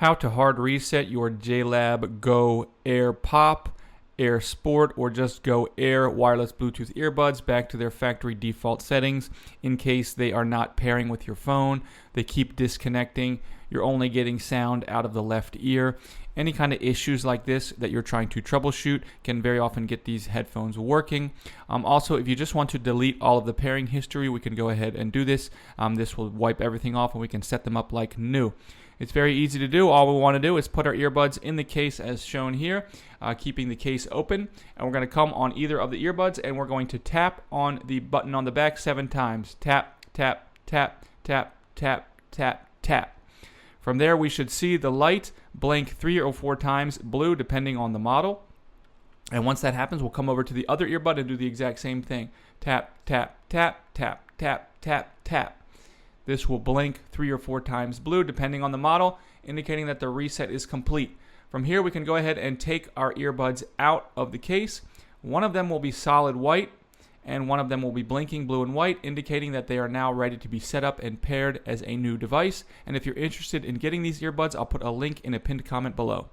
How to hard reset your JLab Go Air Pop, Air Sport, or just Go Air wireless Bluetooth earbuds back to their factory default settings in case they are not pairing with your phone. They keep disconnecting. You're only getting sound out of the left ear. Any kind of issues like this that you're trying to troubleshoot can very often get these headphones working. Also, if you just want to delete all of the pairing history, we can go ahead and do this. This will wipe everything off and we can set them up like new. It's very easy to do. All we want to do is put our earbuds in the case as shown here, keeping the case open. And we're going to come on either of the earbuds and we're going to tap on the button on the back 7 times. Tap, tap, tap, tap, tap, tap, tap. From there, we should see the light blink 3 or 4 times blue, depending on the model. And once that happens, we'll come over to the other earbud and do the exact same thing. Tap, tap, tap, tap, tap, tap, tap. This will blink 3 or 4 times blue, depending on the model, indicating that the reset is complete. From here, we can go ahead and take our earbuds out of the case. One of them will be solid white, and one of them will be blinking blue and white, indicating that they are now ready to be set up and paired as a new device. And if you're interested in getting these earbuds, I'll put a link in a pinned comment below.